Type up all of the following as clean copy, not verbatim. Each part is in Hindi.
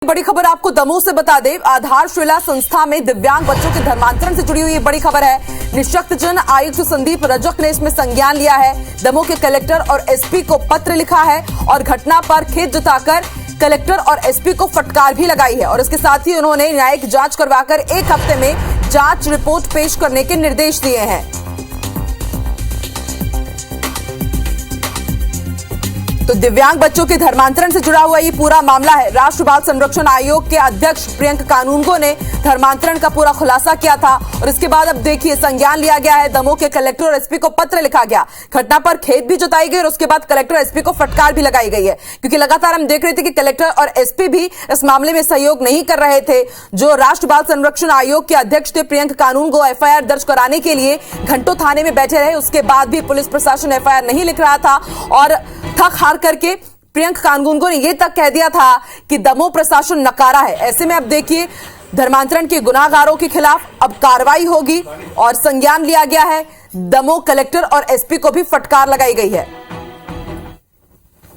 बड़ी खबर आपको दमोह से बता दें, आधारशिला संस्था में दिव्यांग बच्चों के धर्मांतरण से जुड़ी हुई ये बड़ी खबर है। निःशक्तजन आयुक्त संदीप रजक ने इसमें संज्ञान लिया है। दमोह के कलेक्टर और एसपी को पत्र लिखा है और घटना पर खेद जताकर कलेक्टर और एसपी को फटकार भी लगाई है और इसके साथ ही उन्होंने न्यायिक जांच करवाकर 1 हफ्ते में जांच रिपोर्ट पेश करने के निर्देश दिए हैं। तो दिव्यांग बच्चों के धर्मांतरण से जुड़ा हुआ ये पूरा मामला है। राष्ट्रीय बाल संरक्षण आयोग के अध्यक्ष प्रियंका कानूनगो ने धर्मांतरण का पूरा खुलासा किया था और इसके बाद अब देखिए संज्ञान लिया गया है। दमोह के कलेक्टर और एसपी को पत्र लिखा गया, घटना पर खेद भी जताई गई और उसके बाद कलेक्टर और एसपी को फटकार भी लगाई गई है, क्योंकि लगातार हम देख रहे थे कि कलेक्टर और एसपी भी इस मामले में सहयोग नहीं कर रहे थे। जो राष्ट्रीय बाल संरक्षण आयोग के अध्यक्ष थे प्रियंका कानूनगो एफआईआर दर्ज कराने के लिए घंटों थाने में बैठे रहे, उसके बाद भी पुलिस प्रशासन एफआईआर नहीं लिख रहा था और थक हार करके प्रियंका कानूनगो ने यह तक कह दिया था कि दमोह प्रशासन नकारा है। ऐसे में अब देखिए धर्मांतरण के गुनाहगारों के खिलाफ अब कार्रवाई होगी और संज्ञान लिया गया है। दमोह कलेक्टर और एसपी को भी फटकार लगाई गई है।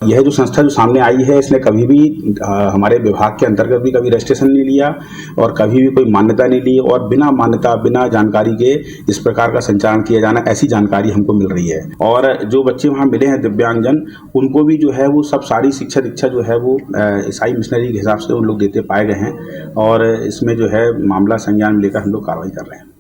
यह जो संस्था जो सामने आई है, इसने कभी भी हमारे विभाग के अंतर्गत भी कभी रजिस्ट्रेशन नहीं लिया और कभी भी कोई मान्यता नहीं ली और बिना मान्यता बिना जानकारी के इस प्रकार का संचालन किया जाना, ऐसी जानकारी हमको मिल रही है। और जो बच्चे वहाँ मिले हैं दिव्यांगजन, उनको भी जो है वो सब सारी शिक्षा दीक्षा जो है वो ईसाई मिशनरी के हिसाब से उन लोग देते पाए गए हैं और इसमें जो है मामला संज्ञान में लेकर हम लोग कार्रवाई कर रहे हैं।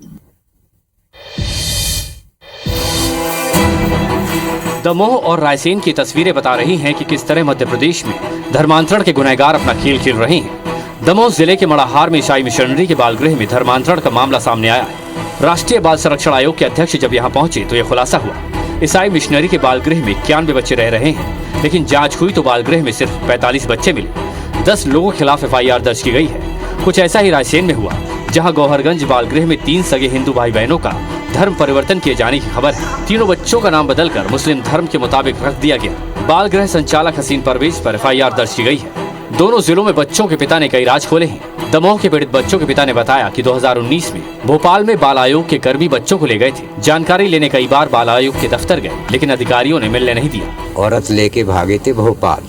दमोह और रायसेन की तस्वीरें बता रही हैं कि किस तरह मध्य प्रदेश में धर्मांतरण के गुनहगार अपना खेल खेल रहे हैं। दमोह जिले के मड़ाहार में ईसाई मिशनरी के बालगृह में धर्मांतरण का मामला सामने आया है। राष्ट्रीय बाल संरक्षण आयोग के अध्यक्ष जब यहाँ पहुंचे तो यह खुलासा हुआ। ईसाई मिशनरी के बालगृह में 91 बच्चे रह रहे हैं, लेकिन जाँच हुई तो बालगृह में सिर्फ 45 बच्चे मिले। 10 लोगों के खिलाफ एफआईआर दर्ज की गई है। कुछ ऐसा ही रायसेन में हुआ, जहाँ गौहरगंज बालगृह में 3 सगे हिंदू भाई बहनों का धर्म परिवर्तन किए जाने की खबर है। तीनों बच्चों का नाम बदलकर मुस्लिम धर्म के मुताबिक रख दिया गया। बाल गृह संचालक हसीन परवेज पर एफआईआर दर्ज की गई है। दोनों जिलों में बच्चों के पिता ने कई राज खोले हैं। दमोह के पीड़ित बच्चों के पिता ने बताया कि 2019 में भोपाल में बाल आयोग के कर्मी बच्चों को ले गए थे। जानकारी लेने कई बार बाल आयोग के दफ्तर गए, लेकिन अधिकारियों ने मिलने नहीं दिया। औरत लेके भागे थे भोपाल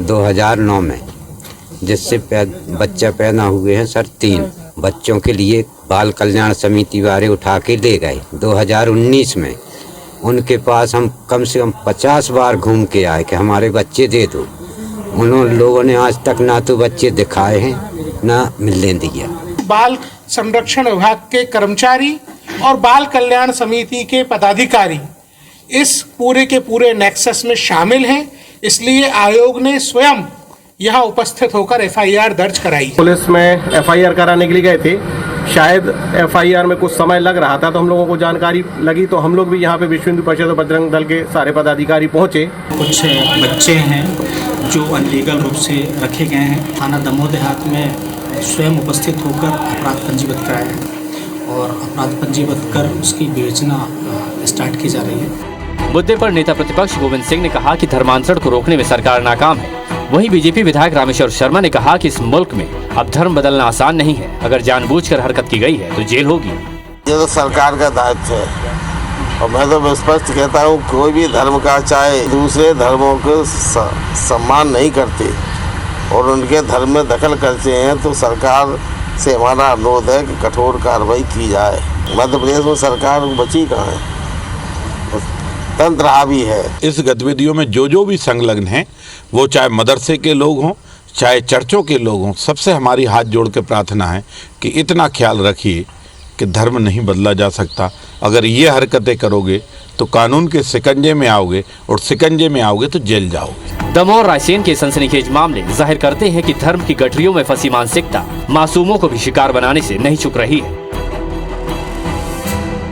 2009 में, जिससे बच्चा पैदा हुए हैं सर 3 बच्चों के लिए बाल कल्याण समिति वाले उठा के ले गए। 2019 में उनके पास हम कम से कम 50 बार घूम के आए कि हमारे बच्चे दे दो। उन्होंने लोगों ने आज तक ना तो बच्चे दिखाए हैं ना मिलने दिया। बाल संरक्षण विभाग के कर्मचारी और बाल कल्याण समिति के पदाधिकारी इस पूरे के पूरे नेक्सस में शामिल हैं, इसलिए आयोग ने स्वयं यहाँ उपस्थित होकर एफआईआर दर्ज कराई। पुलिस में एफआईआर कराने के लिए गए थे, शायद एफआईआर में कुछ समय लग रहा था तो हम लोगों को जानकारी लगी तो हम लोग भी यहाँ पे विश्व हिंदू परिषद और बजरंग दल के सारे पदाधिकारी पहुँचे। कुछ बच्चे हैं जो अनलीगल रूप से रखे गए हैं। थाना दमोह देहात में स्वयं उपस्थित होकर अपराध पंजीबद्ध कराया है और अपराध पंजीबद्ध कर उसकी विवेचना स्टार्ट की जा रही है। मुद्दे पर नेता प्रतिपक्ष गोविंद सिंह ने कहा कि धर्मांतरण को रोकने में सरकार नाकाम है। वहीं बीजेपी विधायक रामेश्वर शर्मा ने कहा कि इस मुल्क में अब धर्म बदलना आसान नहीं है। अगर जानबूझकर हरकत की गई है तो जेल होगी। ये तो सरकार का दायित्व है और मैं तो स्पष्ट कहता हूँ, कोई भी धर्म का चाहे दूसरे धर्मों को सम्मान नहीं करते और उनके धर्म में दखल करते हैं तो सरकार से हमारा अनुरोध है कि कठोर कार्रवाई की जाए। मध्य प्रदेश में सरकार बची कहाँ है, तंत्र हावी है। इस गतिविधियों में जो भी संलग्न हैं, वो चाहे मदरसे के लोग हों चाहे चर्चों के लोग हों, सबसे हमारी हाथ जोड़ के प्रार्थना है कि इतना ख्याल रखिए कि धर्म नहीं बदला जा सकता। अगर ये हरकतें करोगे तो कानून के शिकंजे में आओगे और शिकंजे में आओगे तो जेल जाओगे। दमोह और रायसेन के सनसनीखेज मामले जाहिर करते हैं कि धर्म की गठरियों में फंसी मानसिकता मासूमों को भी शिकार बनाने से नहीं चूक रही है।